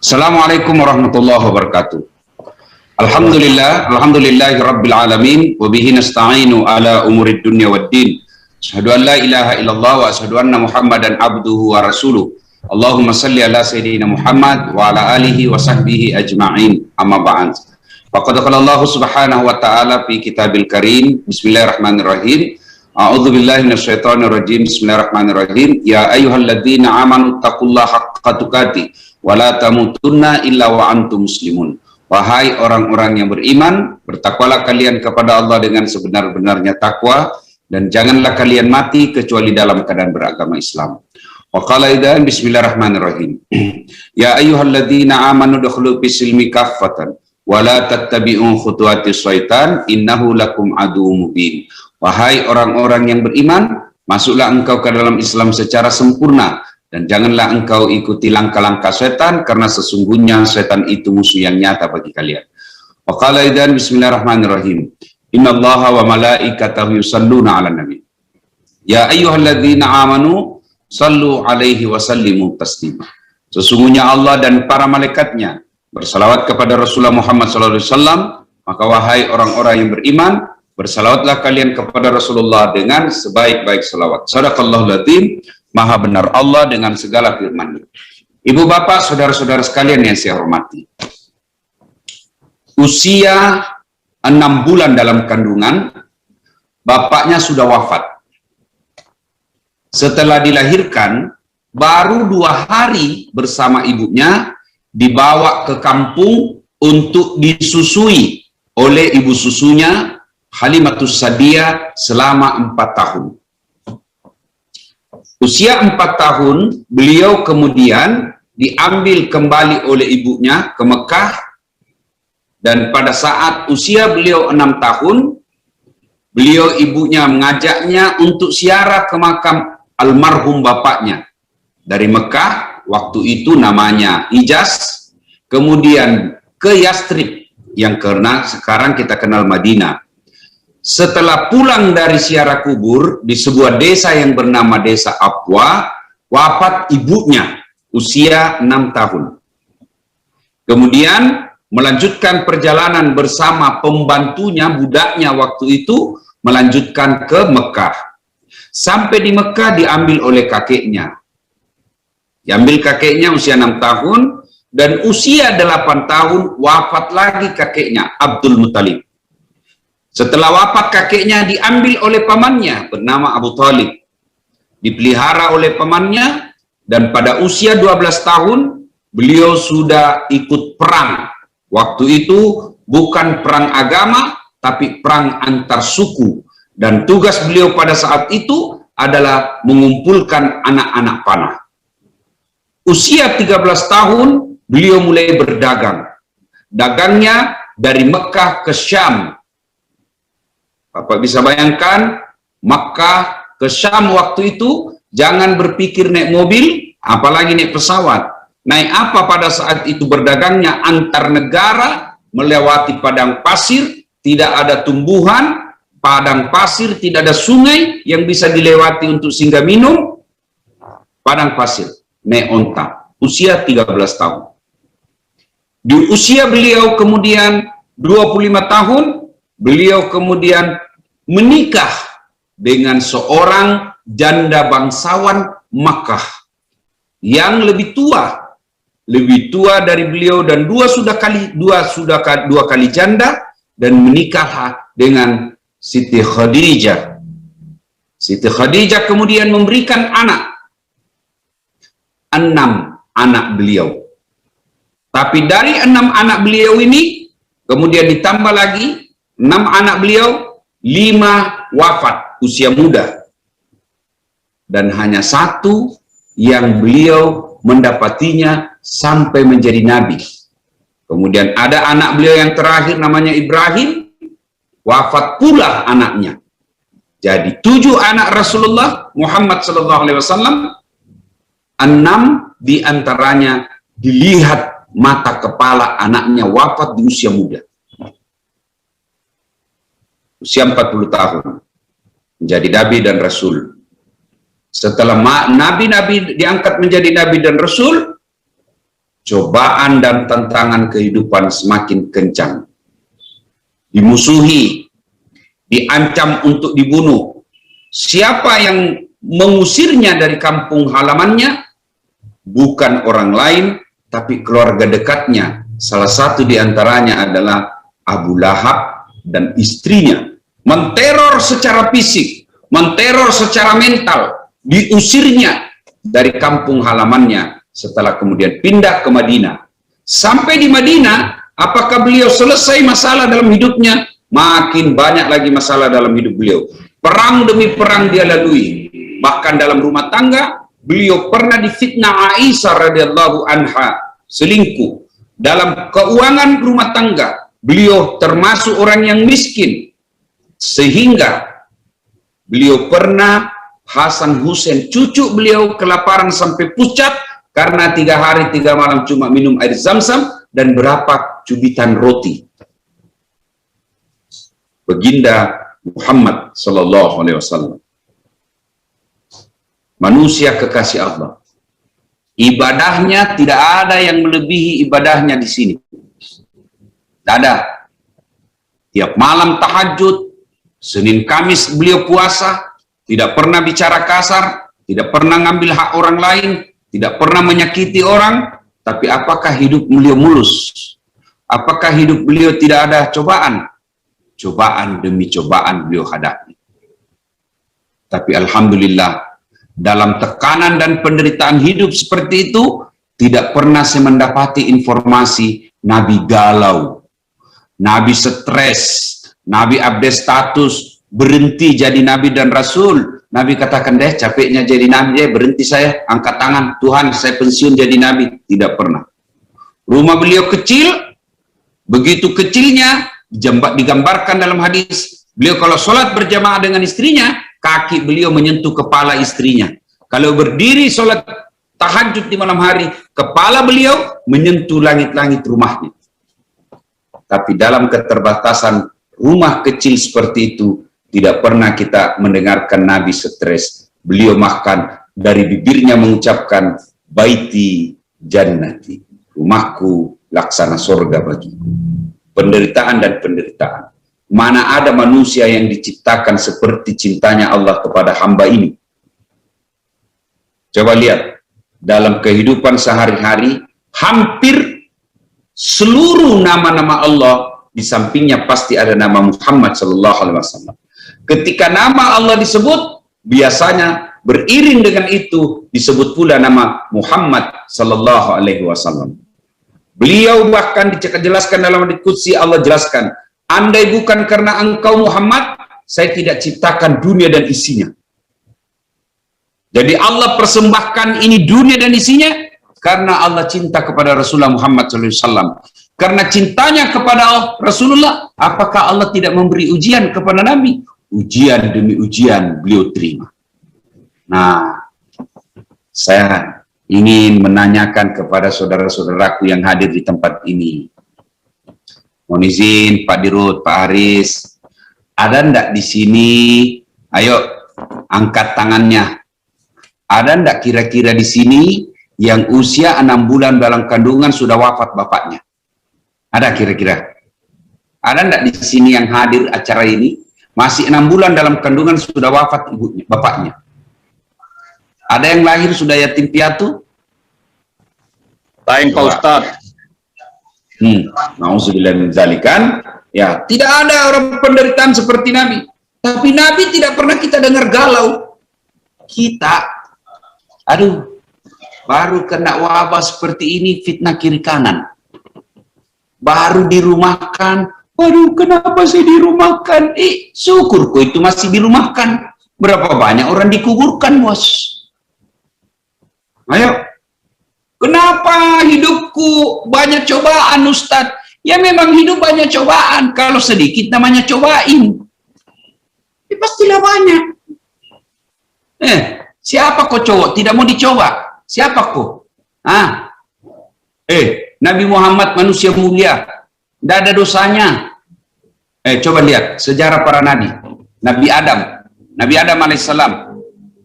Assalamualaikum warahmatullahi wabarakatuh. Alhamdulillahi rabbil alamin wa bihi nasta'inu ala umurid dunya waddin. Asyhadu an la ilaha illallah wa asyhadu anna Muhammadan abduhu wa rasuluh. Allahumma salli ala sayyidina Muhammad wa ala alihi wa sahbihi ajma'in. Amma ba'd. Faqad qala Allah subhanahu wa ta'ala fi kitabil karim. Bismillahirrahmanirrahim. A'udzu billahi minasyaitonir rajim. Bismillahirrahmanirrahim. Ya ayyuhalladzina amanu taqullaha haqqa tuqatih wa la tamutunna illa wa antum muslimun. Wahai orang-orang yang beriman, bertakwalah kalian kepada Allah dengan sebenar-benarnya takwa, dan janganlah kalian mati kecuali dalam keadaan beragama Islam. Wa qala idzan bismillahirrahmanirrahim. Ya ayyuhalladzina amanu dukhulu fis-silmi kaffatan wa la tattabi'u khutuwatis syaitan innahu lakum aduwwum mubin. Wahai orang-orang yang beriman, masuklah engkau ke dalam Islam secara sempurna, dan janganlah engkau ikuti langkah-langkah setan, karena sesungguhnya setan itu musuh yang nyata bagi kalian. Wa qala idzan bismillahirrahmanirrahim. Innallaha wa malaikatahu yusalluna 'alan nabi. Ya ayyuhalladzina amanu sallu 'alaihi wa sallimu taslima. Sesungguhnya Allah dan para malaikatnya bersalawat kepada Rasulullah Muhammad sallallahu alaihi wasallam, maka wahai orang-orang yang beriman, bersalawatlah kalian kepada Rasulullah dengan sebaik-baik salawat. Shadaqallahul adzim. Maha benar Allah dengan segala firman-Nya. Ibu bapak, saudara-saudara sekalian yang saya hormati. Usia 6 bulan dalam kandungan, bapaknya sudah wafat. Setelah dilahirkan, baru 2 hari bersama ibunya, dibawa ke kampung untuk disusui oleh ibu susunya, Halimatus Sa'diyah, selama 4 tahun. Usia 4 tahun, beliau kemudian diambil kembali oleh ibunya ke Mekah, dan pada saat usia beliau 6 tahun, beliau ibunya mengajaknya untuk ziarah ke makam almarhum bapaknya. Dari Mekah, waktu itu namanya Hijaz, kemudian ke Yastrib, yang sekarang kita kenal Madinah. Setelah pulang dari ziarah kubur di sebuah desa yang bernama Desa Abwa, wafat ibunya usia 6 tahun. Kemudian melanjutkan perjalanan bersama pembantunya, budaknya waktu itu, melanjutkan ke Mekah. Sampai di Mekah diambil oleh kakeknya. Diambil kakeknya usia 6 tahun, dan usia 8 tahun wafat lagi kakeknya, Abdul Muttalib. Setelah wafat kakeknya, diambil oleh pamannya bernama Abu Thalib. Dipelihara oleh pamannya, dan pada usia 12 tahun, beliau sudah ikut perang. Waktu itu bukan perang agama, tapi perang antar suku. Dan tugas beliau pada saat itu adalah mengumpulkan anak-anak panah. Usia 13 tahun, beliau mulai berdagang. Dagangnya dari Mekah ke Syam. Bapak bisa bayangkan, Makkah ke Syam waktu itu, jangan berpikir naik mobil, apalagi naik pesawat. Naik apa pada saat itu berdagangnya? Antar negara, melewati padang pasir, tidak ada tumbuhan, padang pasir, tidak ada sungai yang bisa dilewati untuk singgah minum. Padang pasir, naik onta, usia 13 tahun. Di usia beliau kemudian 25 tahun, beliau kemudian menikah dengan seorang janda bangsawan Makkah yang lebih tua dari beliau, dan dua kali janda, dan menikah dengan Siti Khadijah. Siti Khadijah kemudian memberikan 6 anak beliau. Tapi dari 6 anak beliau ini kemudian ditambah lagi 6 anak beliau, 5 wafat usia muda, dan hanya 1 yang beliau mendapatinya sampai menjadi nabi. Kemudian ada anak beliau yang terakhir namanya Ibrahim, wafat pula anaknya. Jadi 7 anak Rasulullah Muhammad SAW, 6 diantaranya dilihat mata kepala anaknya wafat di usia muda. Usia 40 tahun menjadi nabi dan rasul. Setelah nabi-nabi diangkat menjadi nabi dan rasul, cobaan dan tantangan kehidupan semakin kencang. Dimusuhi, diancam untuk dibunuh. Siapa yang mengusirnya dari kampung halamannya? Bukan orang lain, tapi keluarga dekatnya. Salah satu diantaranya adalah Abu Lahab dan istrinya. Menteror secara fisik, menteror secara mental, diusirnya dari kampung halamannya setelah kemudian pindah ke Madinah. Sampai di Madinah, apakah beliau selesai masalah dalam hidupnya? Makin banyak lagi masalah dalam hidup beliau. Perang demi perang dia lalui. Bahkan dalam rumah tangga, beliau pernah difitnah Aisyah radhiyallahu anha selingkuh. Dalam keuangan rumah tangga, beliau termasuk orang yang miskin. Sehingga beliau pernah, Hasan Hussein cucu beliau kelaparan sampai pucat karena 3 hari 3 malam cuma minum air zam-zam dan berapa cubitan roti. Baginda Muhammad sallallahu alaihi wasallam, manusia kekasih Allah, ibadahnya tidak ada yang melebihi ibadahnya di sini. Tidak ada. Tiap malam tahajud, Senin Kamis beliau puasa, tidak pernah bicara kasar, tidak pernah ngambil hak orang lain, tidak pernah menyakiti orang. Tapi apakah hidup beliau mulus? Apakah hidup beliau tidak ada cobaan? Cobaan demi cobaan beliau hadapi. Tapi alhamdulillah, dalam tekanan dan penderitaan hidup seperti itu, tidak pernah saya mendapati informasi Nabi galau, Nabi stres, Nabi update status, berhenti jadi Nabi dan Rasul. Nabi katakan, deh capeknya jadi Nabi, berhenti saya, angkat tangan, Tuhan saya pensiun jadi Nabi. Tidak pernah. Rumah beliau kecil, begitu kecilnya, digambarkan dalam hadis, beliau kalau sholat berjamaah dengan istrinya, kaki beliau menyentuh kepala istrinya. Kalau berdiri sholat tahajud di malam hari, kepala beliau menyentuh langit-langit rumahnya. Tapi dalam keterbatasan rumah kecil seperti itu, tidak pernah kita mendengarkan Nabi stres. Beliau makan dari bibirnya mengucapkan, baiti jannati, rumahku laksana surga bagiku. Penderitaan dan penderitaan. Mana ada manusia yang diciptakan seperti cintanya Allah kepada hamba ini. Coba lihat, dalam kehidupan sehari-hari, hampir seluruh nama-nama Allah, di sampingnya pasti ada nama Muhammad sallallahu alaihi wasallam. Ketika nama Allah disebut, biasanya beriring dengan itu disebut pula nama Muhammad sallallahu alaihi wasallam. Beliau bahkan dijelaskan dalam hadits qudsi, Allah jelaskan, andai bukan karena engkau Muhammad, saya tidak ciptakan dunia dan isinya. Jadi Allah persembahkan ini dunia dan isinya karena Allah cinta kepada Rasulullah Muhammad SAW. Karena cintanya kepada Rasulullah, apakah Allah tidak memberi ujian kepada Nabi? Ujian demi ujian beliau terima. Nah, saya ingin menanyakan kepada saudara-saudaraku yang hadir di tempat ini. Mohon izin Pak Dirut, Pak Haris, ada ndak di sini? Ayo angkat tangannya. Ada ndak kira-kira di sini yang usia 6 bulan dalam kandungan sudah wafat bapaknya? Ada kira-kira? Ada ndak di sini yang hadir acara ini masih 6 bulan dalam kandungan sudah wafat ibunya, bapaknya? Ada yang lahir sudah yatim piatu? Lain Pak Ustadz. Nauzubillah min dzalikan. Ya, tidak ada orang penderitaan seperti Nabi. Tapi Nabi tidak pernah kita dengar galau. Kita, aduh, baru kena wabah seperti ini, fitnah kiri kanan. Baru dirumahkan, waduh kenapa saya dirumahkan? Syukur kok itu masih dirumahkan. Berapa banyak orang dikuburkan, bos? Ayo, kenapa hidupku banyak cobaan, Ustadz? Ya memang hidup banyak cobaan. Kalau sedikit namanya cobain. Ya, pastilah banyak. Siapa kok cowok tidak mau dicoba? Siapa kok? Nabi Muhammad manusia mulia, tidak ada dosanya. Coba lihat sejarah para nabi. Nabi Adam alaihissalam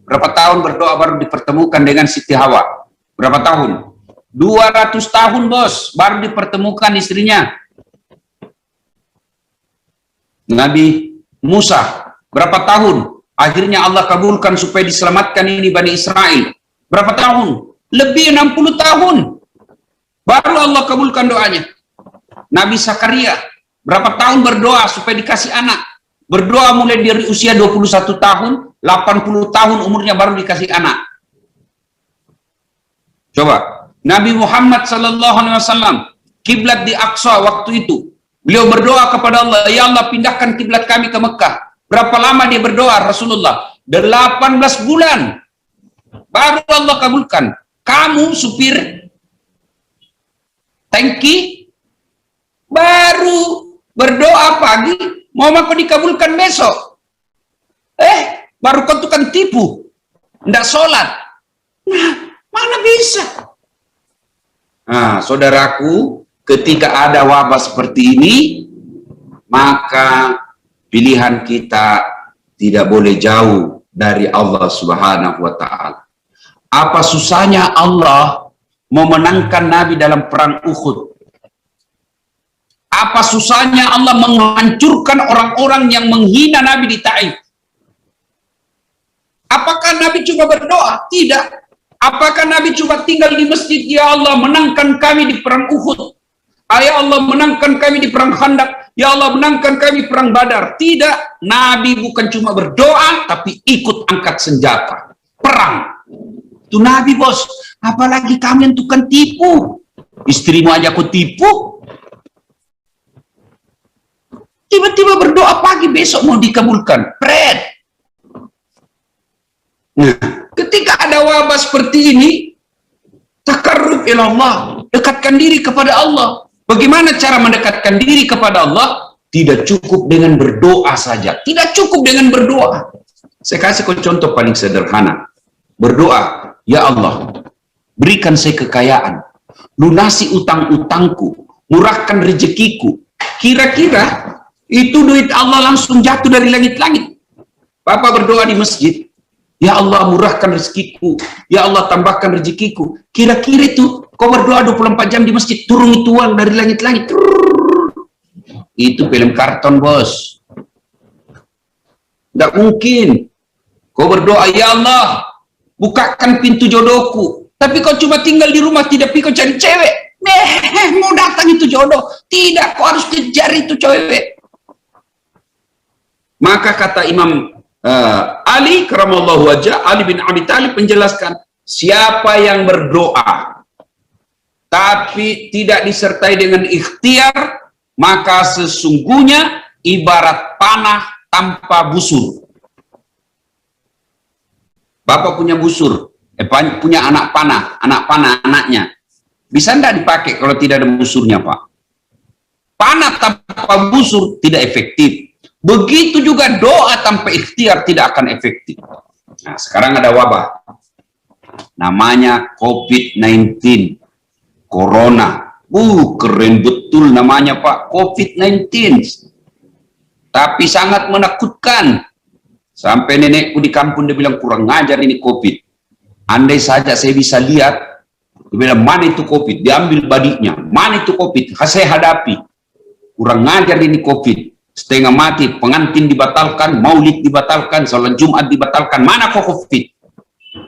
berapa tahun berdoa baru dipertemukan dengan Siti Hawa? Berapa tahun? 200 tahun bos, baru dipertemukan istrinya. Nabi Musa, berapa tahun? Akhirnya Allah kabulkan supaya diselamatkan ini Bani Israel. Berapa tahun? Lebih 60 tahun. Baru Allah kabulkan doanya. Nabi Zakaria, berapa tahun berdoa supaya dikasih anak? Berdoa mulai dari usia 21 tahun, 80 tahun umurnya baru dikasih anak. Coba, Nabi Muhammad SAW, kiblat di Aqsa waktu itu, beliau berdoa kepada Allah, ya Allah pindahkan kiblat kami ke Mekah. Berapa lama dia berdoa Rasulullah? 18 bulan. Baru Allah kabulkan. Kamu supir tangki baru berdoa pagi, mau apa dikabulkan besok? Baru kau tukang tipu, ndak sholat. Nah, mana bisa? Nah, saudaraku, ketika ada wabah seperti ini, maka pilihan kita tidak boleh jauh dari Allah Subhanahu wa Ta'ala. Apa susahnya Allah memenangkan Nabi dalam perang Uhud? Apa susahnya Allah menghancurkan orang-orang yang menghina Nabi di Taif? Apakah Nabi cuma berdoa? Tidak. Apakah Nabi cuma tinggal di masjid, ya Allah menangkan kami di perang Uhud? Ya Allah menangkan kami di perang Khandaq. Ya Allah menangkan kami perang Badar. Tidak. Nabi bukan cuma berdoa, tapi ikut angkat senjata. Perang. Itu Nabi bos. Apalagi kami yang tukang tipu. Istrimu aja aku tipu. Tiba-tiba berdoa pagi, besok mau dikabulkan. Pret. Nah, ketika ada wabah seperti ini, takarrub ilallah, dekatkan diri kepada Allah. Bagaimana cara mendekatkan diri kepada Allah? Tidak cukup dengan berdoa saja. Tidak cukup dengan berdoa. Saya kasih contoh paling sederhana. Berdoa, ya Allah, berikan saya kekayaan, lunasi utang-utangku, murahkan rezekiku. Kira-kira itu duit Allah langsung jatuh dari langit-langit. Bapak berdoa di masjid, ya Allah murahkan rezekiku, ya Allah tambahkan rezekiku. Kira-kira itu kau berdoa 24 jam di masjid, turun itu uang dari langit-langit. Itu film karton bos. Tidak mungkin. Kau berdoa, ya Allah bukakan pintu jodohku, tapi kau cuma tinggal di rumah, tidak pergi kau cari cewek. Mau datang itu jodoh. Tidak, kau harus kejar itu cewek. Maka kata Imam Ali karamallahu wajah, Ali bin Abi Thalib menjelaskan, siapa yang berdoa tapi tidak disertai dengan ikhtiar, maka sesungguhnya ibarat panah tanpa busur. Bapak punya busur, punya anak panah anaknya. Bisa enggak dipakai kalau tidak ada busurnya, Pak? Panah tanpa busur tidak efektif. Begitu juga doa tanpa ikhtiar tidak akan efektif. Nah, sekarang ada wabah. Namanya COVID-19. Corona. Keren betul namanya, Pak. COVID-19. Tapi sangat menakutkan. Sampai nenekku di kampung dia bilang, kurang ngajar ini COVID. Andai saja saya bisa lihat, dia bilang, mana itu COVID? Diambil badiknya. Mana itu COVID? Saya hadapi. Kurang ngajar ini COVID. Setengah mati, pengantin dibatalkan, maulid dibatalkan, sholat Jumat dibatalkan. Mana kok COVID?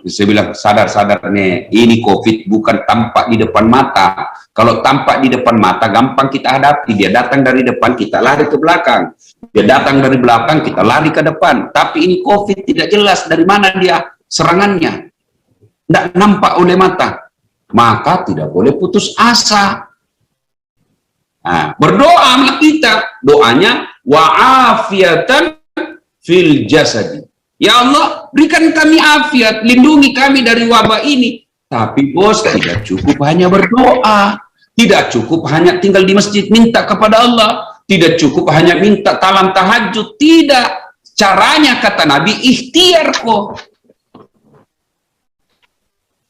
Saya bilang, sadar-sadar nih, ini COVID bukan tampak di depan mata. Kalau tampak di depan mata, gampang kita hadapi. Dia datang dari depan, kita lari ke belakang. Dia datang dari belakang, kita lari ke depan. Tapi ini COVID tidak jelas dari mana dia serangannya. Tidak nampak oleh mata. Maka tidak boleh putus asa. Nah, berdoa kita, doanya wa'afiatan fil jasadi. Ya Allah, berikan kami afiat, lindungi kami dari wabah ini. Tapi bos, tidak cukup hanya berdoa. Tidak cukup hanya tinggal di masjid minta kepada Allah. Tidak cukup hanya minta talam tahajud. Tidak. Caranya kata Nabi, ikhtiar kok.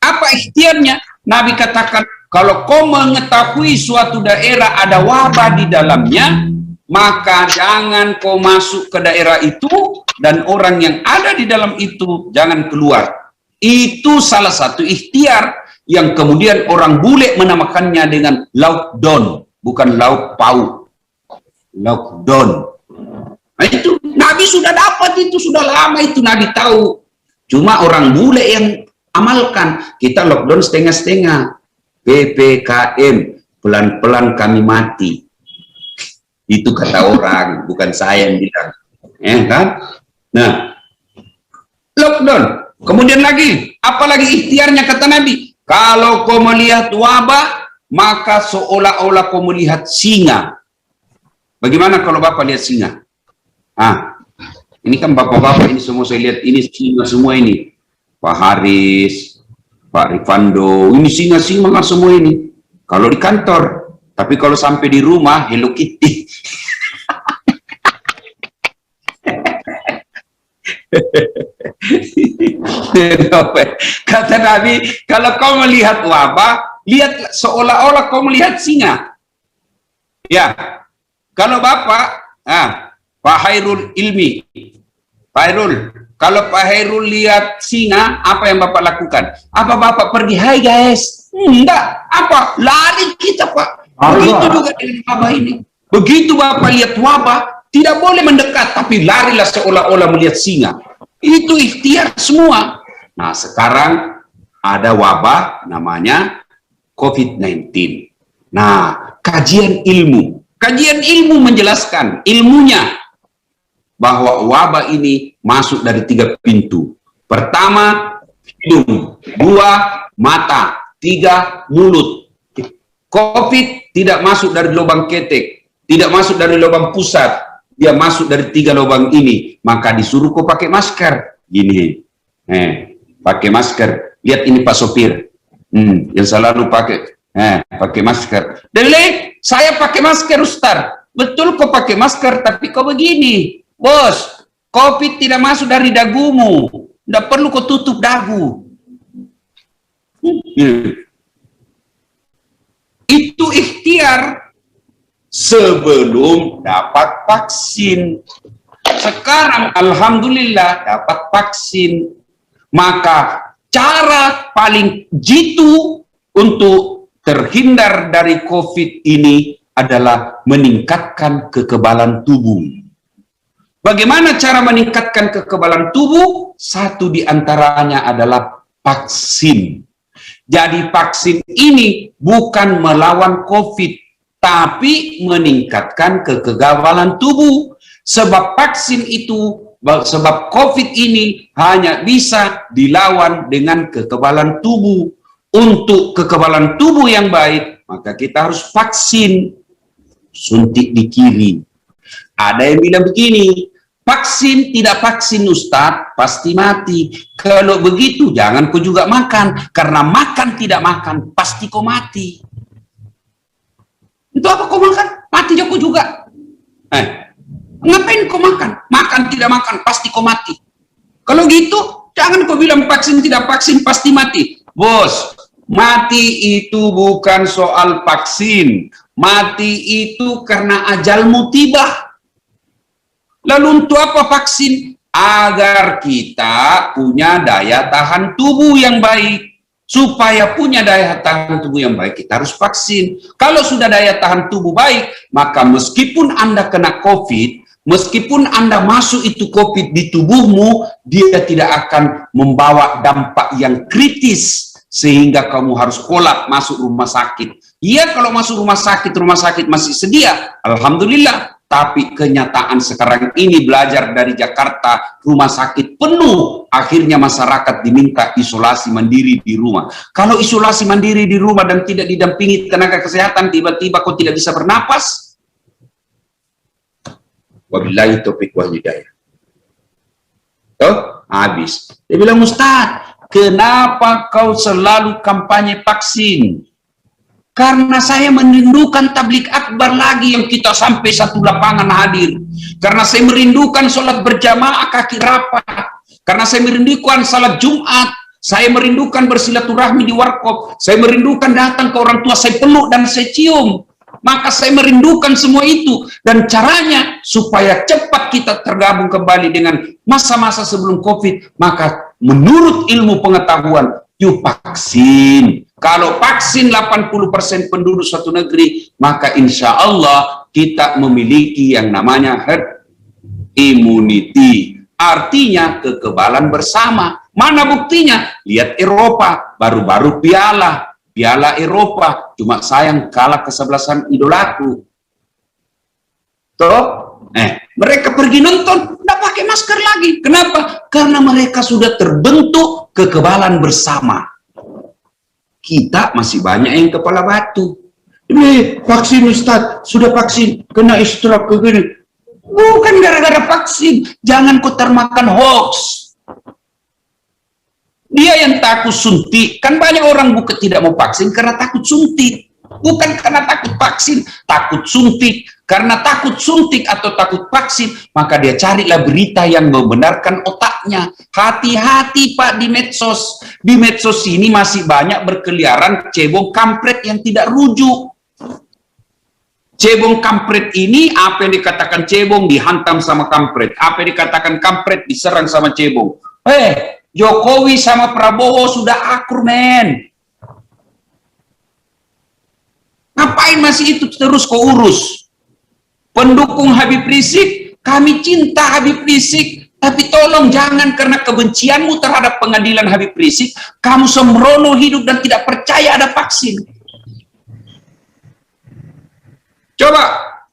Apa ikhtiarnya? Nabi katakan, kalau kau mengetahui suatu daerah ada wabah di dalamnya, maka jangan kau masuk ke daerah itu, dan orang yang ada di dalam itu jangan keluar. Itu salah satu ikhtiar. yang kemudian orang bule menamakannya dengan lockdown, bukan lauk pauk. Lockdown. Nah itu Nabi sudah dapat, itu sudah lama, itu Nabi tahu. Cuma orang bule yang amalkan. Kita lockdown setengah-setengah. PPKM, pelan-pelan kami mati. Itu kata orang, bukan saya yang bilang. Kan? Nah, lockdown. Kemudian lagi, apalagi ikhtiarnya kata Nabi. Kalau kau melihat wabah, maka seolah-olah kau melihat singa. Bagaimana kalau Bapak lihat singa? Ini kan bapak-bapak ini semua saya lihat, ini singa semua ini. Pak Haris, Pak Rifando, ini singa-singa semua ini. Kalau di kantor, tapi kalau sampai di rumah, Hello Kitty. Kata Nabi, kalau kau melihat wabah, lihat seolah-olah kau melihat singa. Ya, kalau Bapak, Pak Hairul Ilmi, Pak Hairul, kalau Pak Hairul lihat singa, apa yang Bapak lakukan? Apa Bapak pergi, hai guys? Enggak, apa? Lari kita Pak. Begitu juga dengan wabah ini. Begitu Bapak lihat wabah, tidak boleh mendekat, tapi larilah seolah-olah melihat singa. Itu ikhtiar semua. Nah sekarang ada wabah namanya COVID-19. Nah kajian ilmu menjelaskan ilmunya bahwa wabah ini masuk dari 3 pintu. Pertama, hidung. 2, mata. 3, mulut. COVID tidak masuk dari lubang ketek, tidak masuk dari lubang pusat, dia masuk dari 3 lubang ini. Maka disuruh kau pakai masker. Gini, pakai masker. Lihat ini Pak sopir, yang selalu pakai, pakai masker. Dele, saya pakai masker Ustaz. Betul kau pakai masker, tapi kau begini, bos. COVID tidak masuk dari dagumu, tidak perlu kau tutup dagu. Itu ikhtiar sebelum dapat vaksin. Sekarang alhamdulillah dapat vaksin. Maka cara paling jitu untuk terhindar dari COVID ini adalah meningkatkan kekebalan tubuh. Bagaimana cara meningkatkan kekebalan tubuh? Satu di antaranya adalah vaksin. Jadi vaksin ini bukan melawan COVID, tapi meningkatkan kekebalan tubuh. Sebab vaksin itu, sebab COVID ini hanya bisa dilawan dengan kekebalan tubuh. Untuk kekebalan tubuh yang baik, maka kita harus vaksin. Suntik di kiri. Ada yang bilang begini, vaksin tidak vaksin Ustadz, pasti mati. Kalau begitu jangan kau juga makan, karena makan tidak makan, pasti kau mati. Itu apa kau makan? Mati kau juga. Ngapain kau makan? Makan tidak makan, pasti kau mati. Kalau gitu, jangan kau bilang vaksin tidak vaksin, pasti mati. Bos, mati itu bukan soal vaksin. Mati itu karena ajalmu tiba. Lalu untuk apa vaksin? Agar kita punya daya tahan tubuh yang baik. Supaya punya daya tahan tubuh yang baik, kita harus vaksin. Kalau sudah daya tahan tubuh baik, maka meskipun Anda kena COVID, meskipun Anda masuk itu COVID di tubuhmu, dia tidak akan membawa dampak yang kritis, sehingga kamu harus kolap masuk rumah sakit. Iya, kalau masuk rumah sakit masih sedia, alhamdulillah. Tapi kenyataan sekarang ini belajar dari Jakarta, rumah sakit penuh, akhirnya masyarakat diminta isolasi mandiri di rumah. Kalau isolasi mandiri di rumah dan tidak didampingi tenaga kesehatan, tiba-tiba kau tidak bisa bernapas. Wabillahi taufiq wal hidayah. Tuh, habis. Dia bilang, Ustaz, kenapa kau selalu kampanye vaksin? Karena saya merindukan tablik akbar lagi yang kita sampai satu lapangan hadir. Karena saya merindukan sholat berjamaah kaki rapat. Karena saya merindukan salat Jumat. Saya merindukan bersilaturahmi di warkop. Saya merindukan datang ke orang tua, saya peluk dan saya cium. Maka saya merindukan semua itu. Dan caranya supaya cepat kita tergabung kembali dengan masa-masa sebelum COVID. Maka menurut ilmu pengetahuan, yuk vaksin. Kalau vaksin 80% penduduk suatu negeri, maka insya Allah kita memiliki yang namanya herd immunity. Artinya kekebalan bersama. Mana buktinya? Lihat Eropa, baru-baru piala Eropa. Cuma sayang kalah kesebelasan idolaku. Toh? Mereka pergi nonton, nggak pakai masker lagi. Kenapa? Karena mereka sudah terbentuk kekebalan bersama. Kita masih banyak yang kepala batu. Ini vaksin Ustaz, sudah vaksin, kena stroke begini. Bukan gara-gara vaksin, jangan kau termakan hoax. Dia yang takut suntik, kan banyak orang bukan tidak mau vaksin karena takut suntik. Bukan karena takut vaksin, takut suntik. Karena takut suntik atau takut vaksin, maka dia carilah berita yang membenarkan otaknya. Hati-hati Pak di medsos. Di medsos ini masih banyak berkeliaran cebong kampret yang tidak rujuk. Cebong kampret ini, apa yang dikatakan cebong dihantam sama kampret. Apa yang dikatakan kampret diserang sama cebong. Jokowi sama Prabowo sudah akur, men. Ngapain masih itu terus kau urus? Pendukung Habib Rizik, kami cinta Habib Rizik, tapi tolong jangan karena kebencianmu terhadap pengadilan Habib Rizik, kamu sembrono hidup dan tidak percaya ada vaksin. Coba,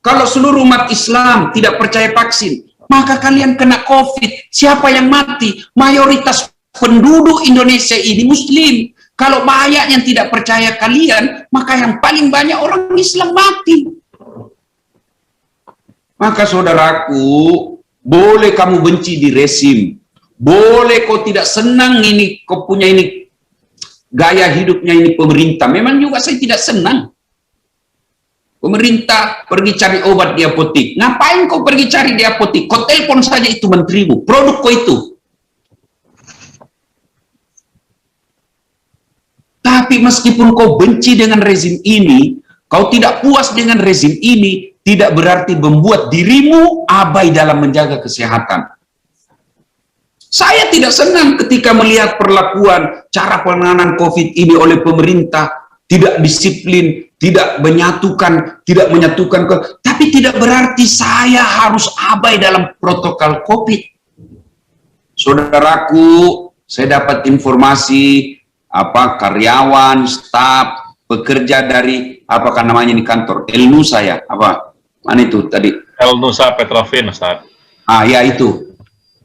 kalau seluruh umat Islam tidak percaya vaksin, maka kalian kena COVID. Siapa yang mati? Mayoritas penduduk Indonesia ini Muslim. Kalau banyak yang tidak percaya kalian, maka yang paling banyak orang Islam mati. Maka saudaraku, boleh kamu benci di rezim, boleh kau tidak senang ini, kau punya ini gaya hidupnya ini pemerintah. Memang juga saya tidak senang. Pemerintah pergi cari obat di apotik. Ngapain kau pergi cari di apotik? Kau telepon saja itu menterimu, produk kau itu. Tapi meskipun kau benci dengan rezim ini, kau tidak puas dengan rezim ini, tidak berarti membuat dirimu abai dalam menjaga kesehatan. Saya tidak senang ketika melihat perlakuan cara penanganan COVID ini oleh pemerintah, tidak disiplin, tidak menyatukan, tapi tidak berarti saya harus abai dalam protokol COVID. Saudaraku, saya dapat informasi karyawan, staf, pekerja dari apakah namanya di kantor Elnusa ya, mana itu tadi? Elnusa Petrofin, Ustaz. Ya itu.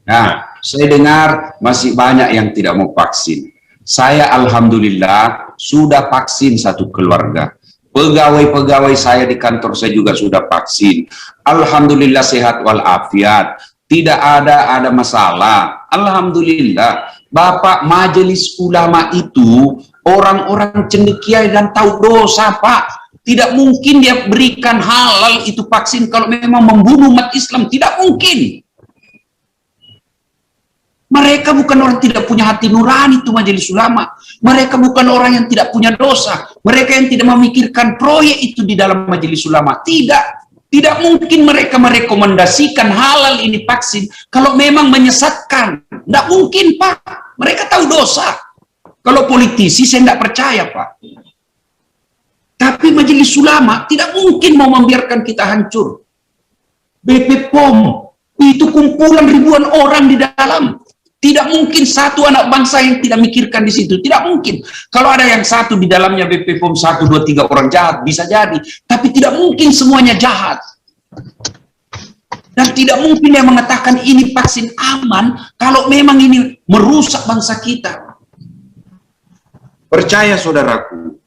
Nah, saya dengar masih banyak yang tidak mau vaksin. Saya alhamdulillah sudah vaksin satu keluarga. Pegawai-pegawai saya di kantor saya juga sudah vaksin. Alhamdulillah sehat walafiat. Tidak ada masalah. Alhamdulillah. Bapak Majelis Ulama itu orang-orang cendekia dan tahu dosa, Pak. Tidak mungkin dia berikan halal itu vaksin kalau memang membunuh umat Islam. Tidak mungkin. Mereka bukan orang tidak punya hati nurani itu Majelis Ulama. Mereka bukan orang yang tidak punya dosa. Mereka yang tidak memikirkan proyek itu di dalam Majelis Ulama. Tidak. Tidak mungkin mereka merekomendasikan halal ini vaksin kalau memang menyesatkan. Tidak mungkin, Pak. Mereka tahu dosa. Kalau politisi saya tidak percaya, Pak. Tapi Majelis Ulama tidak mungkin mau membiarkan kita hancur. BP POM itu kumpulan ribuan orang di dalam. Tidak mungkin satu anak bangsa yang tidak mikirkan di situ. Tidak mungkin. Kalau ada yang satu di dalamnya BP POM 1, 2, 3 orang jahat, bisa jadi. Tapi tidak mungkin semuanya jahat. Dan tidak mungkin yang mengatakan ini vaksin aman kalau memang ini merusak bangsa kita. Percaya saudaraku,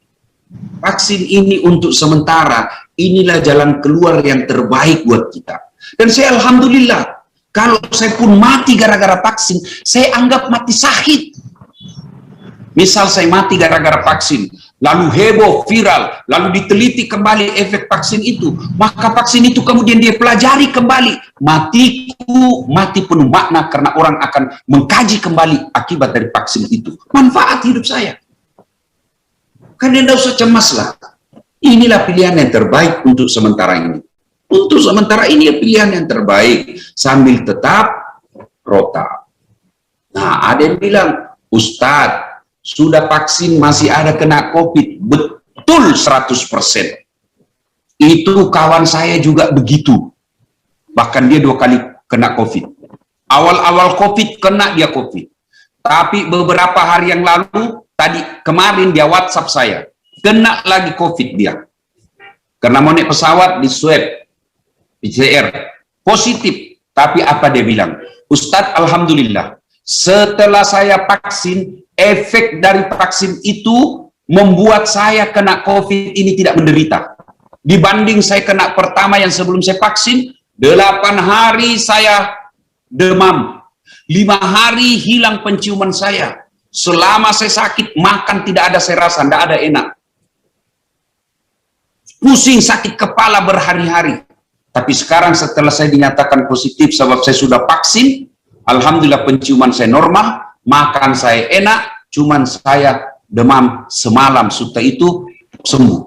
vaksin ini untuk sementara, inilah jalan keluar yang terbaik buat kita. Dan saya alhamdulillah, kalau saya pun mati gara-gara vaksin, saya anggap mati syahid. Misal saya mati gara-gara vaksin, lalu heboh, viral, lalu diteliti kembali efek vaksin itu, maka vaksin itu kemudian dia pelajari kembali. Matiku, mati penuh makna karena orang akan mengkaji kembali akibat dari vaksin itu. Manfaat hidup saya. Kalian tidak usah cemas lah. Inilah pilihan yang terbaik untuk sementara ini. Untuk sementara ini pilihan yang terbaik sambil tetap protap. Nah, ada yang bilang, Ustadz, sudah vaksin masih ada kena COVID. Betul 100%. Itu kawan saya juga begitu. Bahkan dia 2 kali kena COVID. Awal-awal COVID kena dia COVID. Tapi beberapa hari yang lalu, kemarin dia WhatsApp saya, kena lagi COVID dia. Karena mau naik pesawat di swab, PCR, positif. Tapi apa dia bilang? Ustadz, alhamdulillah, setelah saya vaksin, efek dari vaksin itu membuat saya kena COVID ini tidak menderita. Dibanding saya kena pertama yang sebelum saya vaksin, 8 hari saya demam. 5 hari hilang penciuman saya. Selama saya sakit, makan tidak ada saya rasa, tidak ada enak. Pusing, sakit kepala berhari-hari. Tapi sekarang setelah saya dinyatakan positif sebab saya sudah vaksin, alhamdulillah penciuman saya normal, makan saya enak, cuman saya demam semalam, setelah itu sembuh.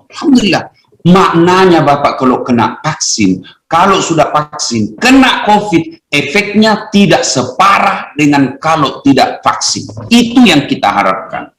Alhamdulillah. Maknanya Bapak kalau kena vaksin, kalau sudah vaksin, kena COVID, efeknya tidak separah dengan kalau tidak vaksin. Itu yang kita harapkan.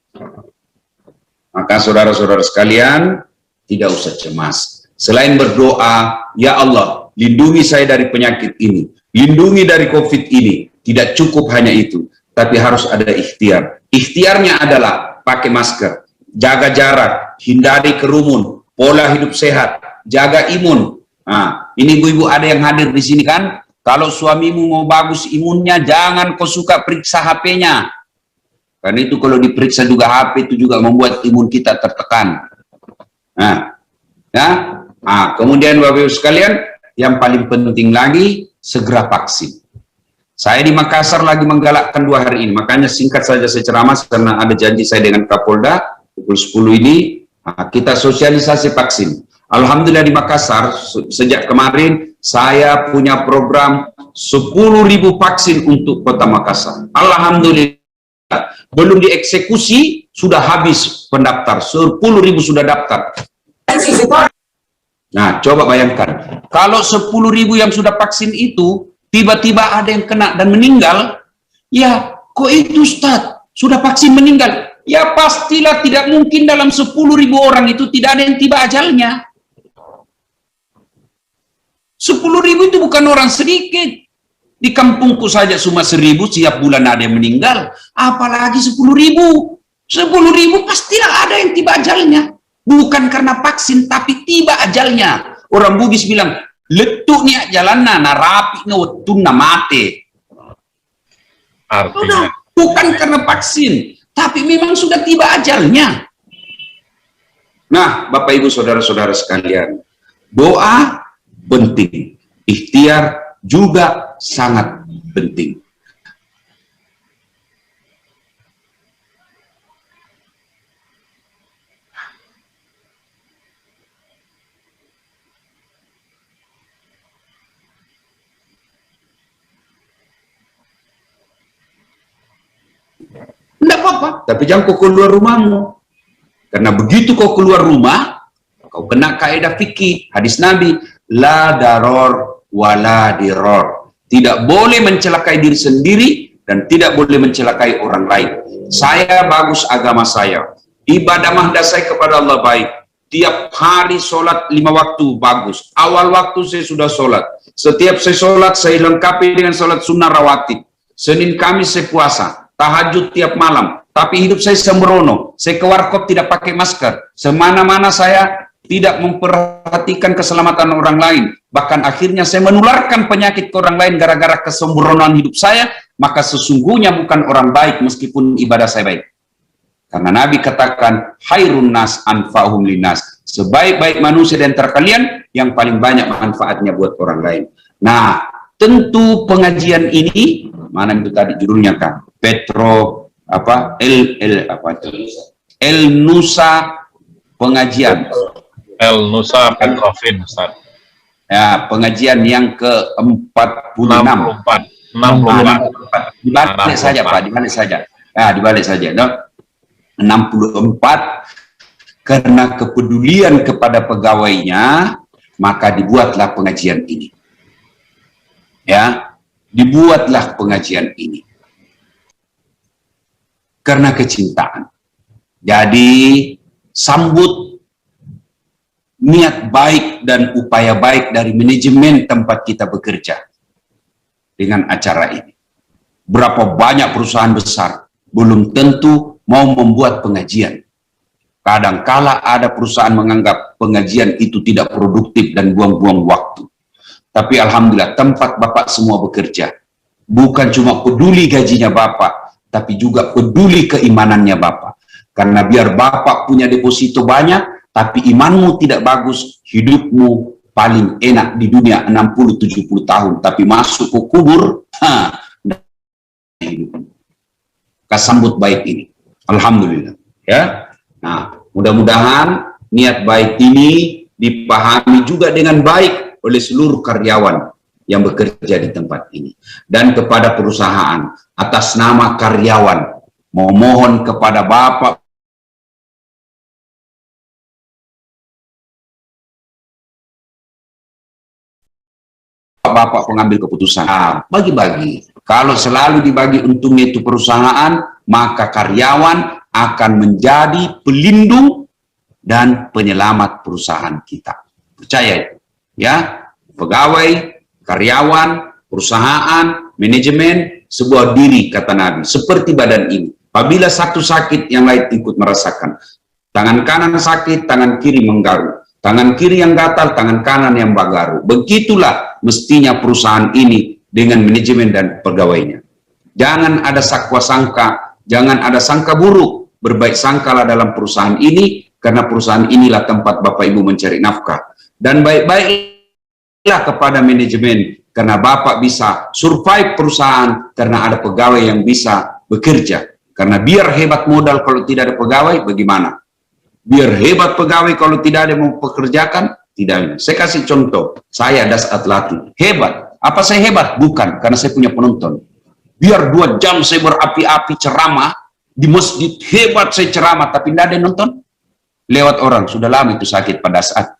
Maka saudara-saudara sekalian, tidak usah cemas. Selain berdoa, ya Allah, lindungi saya dari penyakit ini, lindungi dari COVID ini. Tidak cukup hanya itu, tapi harus ada ikhtiar. Ikhtiarnya adalah pakai masker, jaga jarak, hindari kerumun, pola hidup sehat, jaga imun. Nah, ini ibu-ibu ada yang hadir di sini kan? Kalau suamimu mau bagus imunnya, jangan kau suka periksa HP-nya. Karena itu kalau diperiksa juga HP itu juga membuat imun kita tertekan. Nah, ya. Nah, kemudian Bapak Ibu sekalian, yang paling penting lagi segera vaksin. Saya di Makassar lagi menggalakkan 2 hari ini, makanya singkat saja saya ceramah karena ada janji saya dengan Kapolda pukul 10 ini. Nah, kita sosialisasi vaksin. Alhamdulillah di Makassar sejak kemarin saya punya program 10.000 vaksin untuk Kota Makassar. Alhamdulillah belum dieksekusi sudah habis pendaftar, 10.000 sudah daftar. Nah, coba bayangkan kalau 10.000 yang sudah vaksin itu tiba-tiba ada yang kena dan meninggal, ya kok itu Ustadz sudah vaksin meninggal? Ya pastilah tidak mungkin dalam 10.000 orang itu tidak ada yang tiba ajalnya. 10.000 itu bukan orang sedikit. Di kampungku saja cuma 1.000, setiap bulan ada yang meninggal. Apalagi 10.000. 10.000 pastilah ada yang tiba ajalnya. Bukan karena vaksin, tapi tiba ajalnya. Orang Bugis bilang, letuknya jalanna, narapi ngewetuna mate. Artinya. Bukan karena vaksin, tapi memang sudah tiba ajalnya. Nah, Bapak Ibu Saudara-saudara sekalian, doa penting, ikhtiar juga sangat penting. Tidak apa-apa, tapi jangan kau keluar rumahmu. Karena begitu kau keluar rumah, kau kena kaidah fikih, hadis Nabi, la daror wala diror. Tidak boleh mencelakai diri sendiri dan tidak boleh mencelakai orang lain. Saya bagus agama saya, ibadah mahdas saya kepada Allah baik. Tiap hari sholat 5 waktu bagus. Awal waktu saya sudah sholat. Setiap saya sholat, saya lengkapi dengan sholat sunnah rawatib. Senin Kamis saya puasa. Tahajud tiap malam, tapi hidup saya sembrono. Saya ke warkop tidak pakai masker. Semana-mana saya tidak memperhatikan keselamatan orang lain. Bahkan akhirnya saya menularkan penyakit ke orang lain gara-gara kesembronoan hidup saya. Maka sesungguhnya bukan orang baik meskipun ibadah saya baik. Karena Nabi katakan, hairun nas anfa'hum linas. Sebaik-baik manusia di antara kalian yang paling banyak manfaatnya buat orang lain. Nah, tentu pengajian ini, mana itu tadi judulnya kan? El Nusa pengajian. El Nusa Petrovin, Ustaz. Ya, pengajian yang ke-46. 64. Dibalik saja, Pak, dibalik saja. Ya, dibalik saja. No? 64, karena kepedulian kepada pegawainya, maka dibuatlah pengajian ini. Ya, dibuatlah pengajian ini. karena kecintaan. Jadi sambut niat baik dan upaya baik dari manajemen tempat kita bekerja dengan acara ini. Berapa banyak perusahaan besar belum tentu mau membuat pengajian. Kadangkala ada perusahaan menganggap pengajian itu tidak produktif dan buang-buang waktu. Tapi alhamdulillah tempat Bapak semua bekerja. Bukan cuma peduli gajinya Bapak, tapi juga peduli keimanannya Bapak. Karena biar Bapak punya deposito banyak, tapi imanmu tidak bagus, hidupmu paling enak di dunia 60-70 tahun. Tapi masuk ke kubur, kasambut baik ini. Alhamdulillah. Ya. Nah, mudah-mudahan niat baik ini dipahami juga dengan baik oleh seluruh karyawan yang bekerja di tempat ini. Dan kepada perusahaan, atas nama karyawan, memohon kepada Bapak pengambil keputusan. Bagi-bagi. Kalau selalu dibagi untungnya itu perusahaan, maka karyawan akan menjadi pelindung dan penyelamat perusahaan kita. Percaya itu. Ya, pegawai, karyawan, perusahaan, manajemen, sebuah diri, kata Nabi, seperti badan ini. Apabila satu sakit, yang lain ikut merasakan. Tangan kanan sakit, tangan kiri menggaru. Tangan kiri yang gatal, tangan kanan yang bagaru. Begitulah mestinya perusahaan ini dengan manajemen dan pegawainya. Jangan ada sakwa sangka, jangan ada sangka buruk. Berbaik sangkalah dalam perusahaan ini, karena perusahaan inilah tempat Bapak Ibu mencari nafkah. Dan baik-baiklah kepada manajemen, karena Bapak bisa survive perusahaan, karena ada pegawai yang bisa bekerja. Karena biar hebat modal kalau tidak ada pegawai, bagaimana? Biar hebat pegawai kalau tidak ada yang mau pekerjakan, tidak. Saya kasih contoh, saya Das Atlati, hebat. Apa saya hebat? Bukan, karena saya punya penonton. Biar 2 jam saya berapi-api ceramah, di masjid hebat saya ceramah, tapi tidak ada yang nonton. Lewat orang, sudah lama itu sakit pada saat.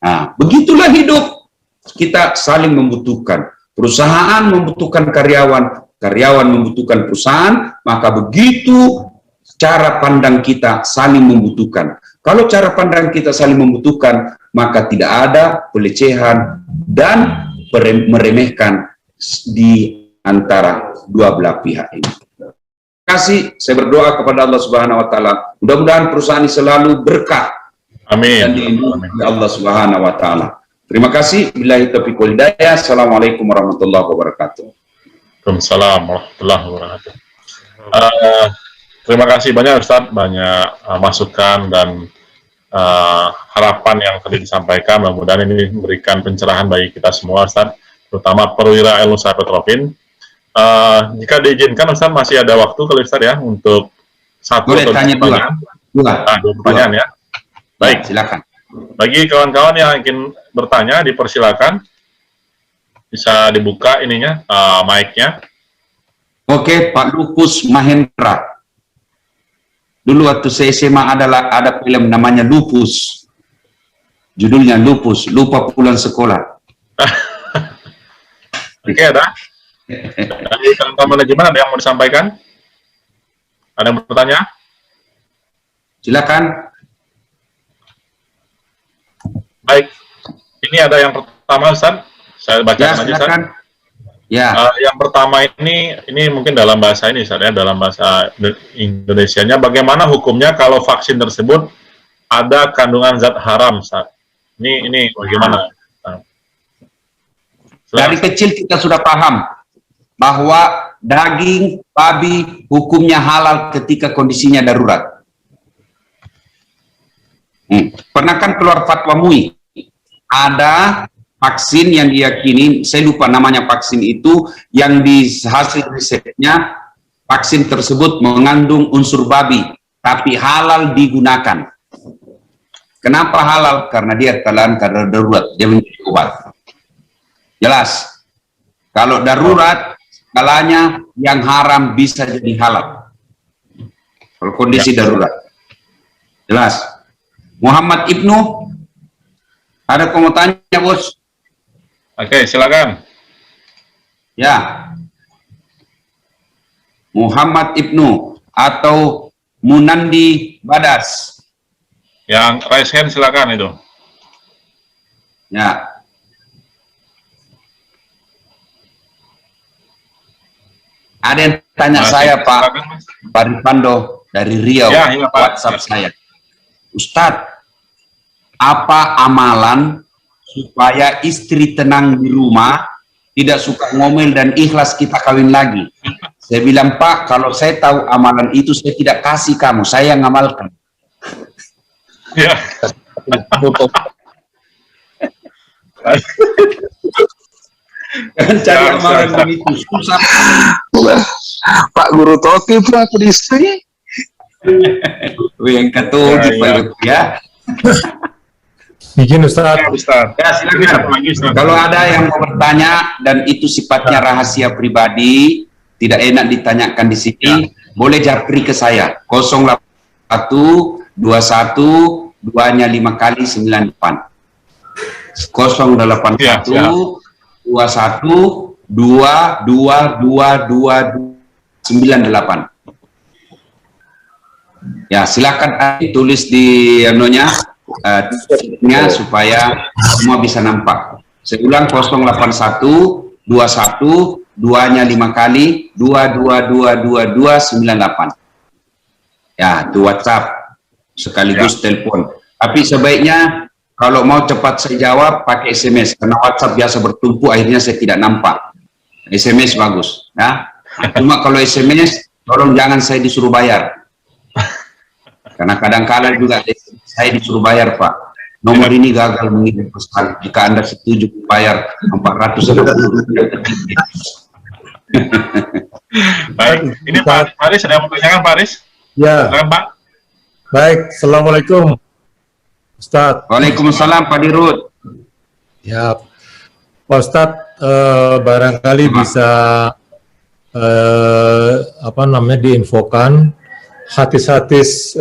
Nah, begitulah hidup. Kita saling membutuhkan. Perusahaan membutuhkan karyawan, karyawan membutuhkan perusahaan, maka begitu cara pandang kita saling membutuhkan. Kalau cara pandang kita saling membutuhkan, maka tidak ada pelecehan dan meremehkan di antara dua belah pihak ini. Terima kasih. Saya berdoa kepada Allah Subhanahu wa taala, mudah-mudahan perusahaan ini selalu berkah. Amin. Dan dilindungi oleh Allah Subhanahu wa taala. Terima kasih. Billahi taufiq wal hidayah. Assalamualaikum warahmatullahi wabarakatuh. Waalaikumsalam warahmatullahi wabarakatuh. Terima kasih banyak Ustadz, banyak masukan dan harapan yang tadi disampaikan. Mudah-mudahan ini memberikan pencerahan bagi kita semua Ustadz, terutama perwira El-Nusa Petrofin. Jika diizinkan Ustadz, masih ada waktu kalau Ustadz ya untuk satu boleh atau tanya dua pertanyaan ya. Baik, silakan. Bagi kawan-kawan yang ingin bertanya, dipersilakan. Bisa dibuka ininya, mic-nya. Oke, Pak Lupus Mahendra. Dulu waktu saya SMA ada film namanya Lupus. Judulnya Lupus, lupa pulang sekolah. Oke, ada. Dari kantor manajemen ada yang mau disampaikan? Ada yang bertanya? Silakan. Baik. Ini ada yang pertama, Ustaz. Saya bacakan aja, Ustaz. Ya. Yang pertama ini mungkin dalam bahasa ini, Ustaz, ya, dalam bahasa Indonesianya, bagaimana hukumnya kalau vaksin tersebut ada kandungan zat haram, Ustaz? Ini bagaimana? Dari kecil kita sudah paham bahwa daging babi hukumnya halal ketika kondisinya darurat. Pernah kan keluar fatwa MUI, ada vaksin yang diyakini, saya lupa namanya vaksin itu, yang di hasil risetnya vaksin tersebut mengandung unsur babi, tapi halal digunakan. Kenapa halal? Karena dia telan karena darurat, dia menjadi obat. Jelas. Kalau darurat, skalanya yang haram bisa jadi halal. Kalau kondisi darurat. Jelas. Muhammad Ibnu, ada yang mau tanya, Bos? Oke, silakan. Ya. Muhammad Ibnu atau Munandi Badas? Yang raise hand silakan itu. Ya. Ada yang tanya saya, Pak Ripando dari Riau, ya, Pak. WhatsApp saya. Ustadz, apa amalan supaya istri tenang di rumah, tidak suka ngomel dan ikhlas kita kawin lagi? Saya bilang, Pak, kalau saya tahu amalan itu, saya tidak kasih kamu, saya yang ngamalkan. Ya. Jangan cari amalan begitu, susah. Pak Guru Toki Pak istri. Yang ketujuh, Pak, ya. Izin Ustaz. Ya, silakan. Kalau ada yang mau bertanya dan itu sifatnya rahasia pribadi, tidak enak ditanyakan di sini, boleh japri ke saya. 01 21 2-nya 5 kali 98. 081 21 2 2 2 2 98. Ya, silakan tulis di anunya supaya semua bisa nampak. Saya ulang, 081 21 2-nya 5 kali 2 2 2 2 2 98. Ya, itu WhatsApp sekaligus telepon. Tapi sebaiknya kalau mau cepat saya jawab pakai SMS, karena WhatsApp biasa bertumpu, akhirnya saya tidak nampak. SMS bagus, ya. Cuma kalau SMS, tolong jangan saya disuruh bayar. Karena kadang-kadang juga saya disuruh bayar, Pak. Nomor ini gagal mengirim pesan. Jika Anda setuju bayar 450 rupiah. Baik, ini Pak Faris, ada yang mau tanyakan, Pak Faris? Ya. Silakan, Pak. Baik, Assalamualaikum Ustaz. Waalaikumsalam, Pak Dirut. Ya, Pak Ustaz, barangkali bisa diinfokan hadis-hadis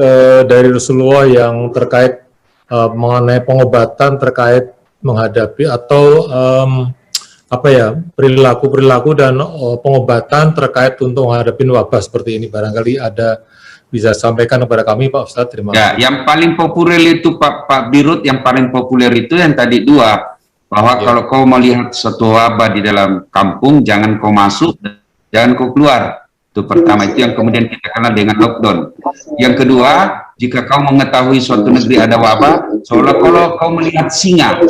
dari Rasulullah yang terkait mengenai pengobatan terkait menghadapi atau perilaku-perilaku dan pengobatan terkait untuk menghadapi wabah seperti ini. Barangkali ada bisa sampaikan kepada kami, Pak Ustadz. Terima kasih. Ya, yang paling populer itu Pak Dirut, yang paling populer itu yang tadi dua, bahwa kalau kau melihat suatu wabah di dalam kampung, jangan kau masuk, jangan kau keluar. Itu pertama, itu yang kemudian kita kenal dengan lockdown. Yang kedua, jika kau mengetahui suatu negeri ada wabah, seolah-olah kau melihat singa.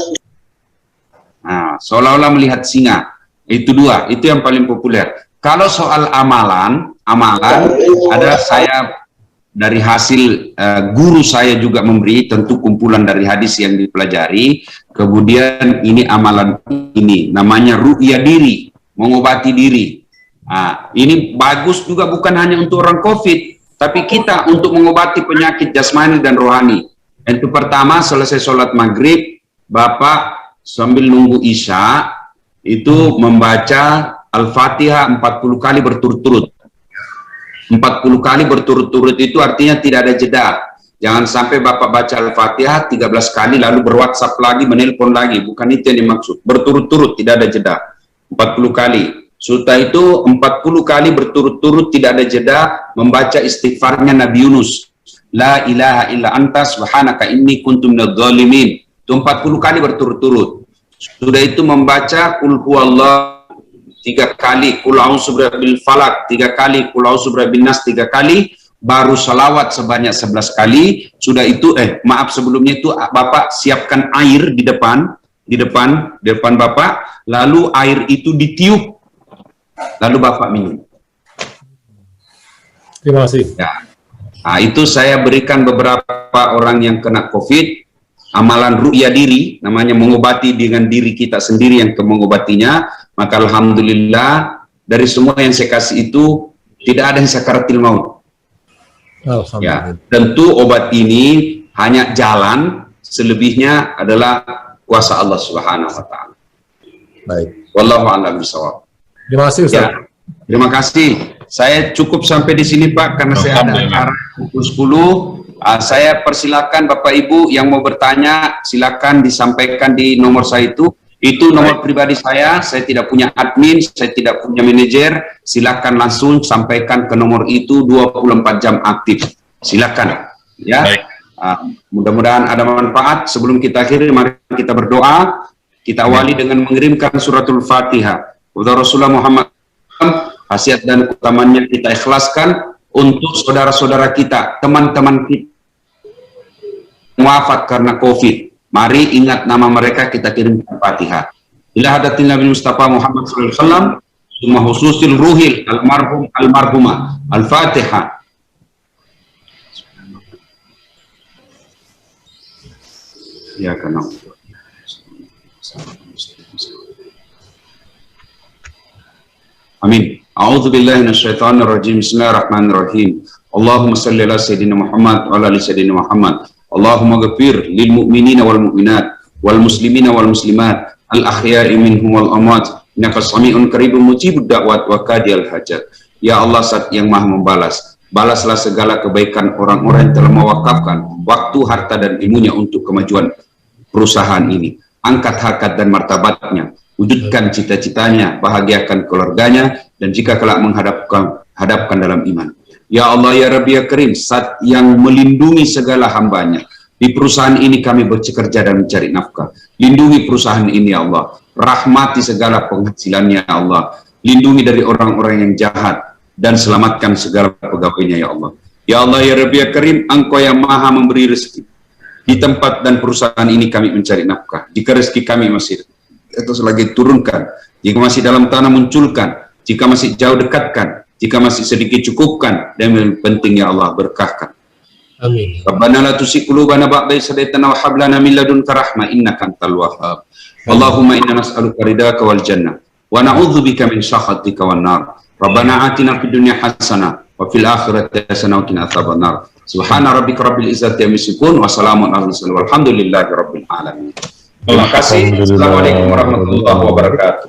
Nah, seolah-olah melihat singa. Itu dua, itu yang paling populer. Kalau soal amalan ada saya dari hasil guru saya juga memberi, tentu kumpulan dari hadis yang dipelajari. Kemudian ini amalan ini namanya ru'ya diri, mengobati diri. Nah, ini bagus juga bukan hanya untuk orang COVID, tapi kita untuk mengobati penyakit jasmani dan rohani. Itu pertama, selesai sholat maghrib, Bapak sambil nunggu Isya itu membaca Al-Fatihah 40 kali berturut-turut. 40 kali berturut-turut itu artinya tidak ada jeda. Jangan sampai Bapak baca Al-Fatihah 13 kali lalu berWhatsApp lagi, menelpon lagi. Bukan itu yang dimaksud. Berturut-turut, tidak ada jeda. 40 kali. Setelah itu 40 kali berturut-turut tidak ada jeda membaca istighfarnya Nabi Yunus. La ilaha illa anta subhanaka inni kuntu minadh dhalimin. Itu 40 kali berturut-turut. Sudah itu membaca Qul huwallahu 3 kali, Qul a'udzu birabbil falaq 3 kali, Qul a'udzu birabbin nas 3 kali, baru salawat sebanyak 11 kali. Sudah itu sebelumnya itu Bapak siapkan air di depan Bapak, lalu air itu ditiup, lalu Bapak minum. Terima kasih. Ya. Nah, itu saya berikan beberapa orang yang kena COVID, amalan ru'ya diri, namanya mengobati dengan diri kita sendiri yang mengobatinya. Maka alhamdulillah dari semua yang saya kasih itu tidak ada yang sakaratil maut. Ya, tentu obat ini hanya jalan, selebihnya adalah kuasa Allah Subhanahu wa taala. Baik. Wallahu a'lam bishawab. Terima kasih Ustaz. Ya, terima kasih. Saya cukup sampai di sini Pak, karena saya ada acara pukul 10. Saya persilakan Bapak Ibu yang mau bertanya, silakan disampaikan di nomor saya itu. Itu nomor pribadi saya tidak punya admin, saya tidak punya manajer. Silakan langsung sampaikan ke nomor itu, 24 jam aktif. Silakan, ya. Mudah-mudahan ada manfaat. Sebelum kita akhiri, mari kita berdoa. Kita awali dengan mengirimkan suratul Fatihah kepada Rasulullah Muhammad. Khasiat dan utamanya kita ikhlaskan untuk saudara-saudara kita, teman-teman kita wafat karena COVID. Mari ingat nama mereka, kita kirimkan Fatihah. Ila hadatin Nabi Mustafa Muhammad sallallahu alaihi wasallam, summa khususil ruhil almarhum almarhumah. Al-Fatihah. Ya kana. Amin. A'udzu billahi minasyaitonir rajim. Bismillahirrahmanirrahim. Allahumma shalli ala sayyidina Muhammad wa ala ali sayyidina Muhammad. Allahumma ghafir lil mu'minina wal mu'minat wal muslimina wal muslimat al ahya'i minhum wal amwat innaka sami'un qaribun mujibud da'wat wa qadiyal hajat. Ya Allah, Zat yang Maha membalas, balaslah segala kebaikan orang-orang yang telah mewakafkan waktu, harta dan ilmunya untuk kemajuan perusahaan ini. Angkat harkat dan martabatnya, wujudkan cita-citanya, bahagiakan keluarganya, dan jika kelak hadapkan dalam iman. Ya Allah, ya Rabbi, ya Karim, Zat yang melindungi segala hambanya. Di perusahaan ini kami bekerja dan mencari nafkah. Lindungi perusahaan ini, ya Allah. Rahmati segala penghasilannya, ya Allah. Lindungi dari orang-orang yang jahat dan selamatkan segala pegawainya, ya Allah. Ya Allah, ya Rabbi, ya Karim, Engkau yang Maha memberi rezeki. Di tempat dan perusahaan ini kami mencari nafkah. Jika rezeki kami masih terus lagi turunkan, jika masih dalam tanah munculkan, jika masih jauh dekatkan, jika masih sedikit cukupkan, dan yang penting ya Allah berkahkan. Amin. Rabbana la tuzigh qulubana ba'da idh hadaytana wa hab lana min ladunka rahmah innaka antal wahhab. Allahumma inna nas'aluka ridaka wal jannah wa na'udzubika min sakhatika wan nar. Rabbana atina fid dunya hasanah wa fil akhirati hasanah wa qina adzabannar. Subhana rabbika rabbil izzati amma yasifun wa salamun alal mursalin walhamdulillahi rabbil alamin. Terima kasih. Assalamualaikum warahmatullahi wabarakatuh.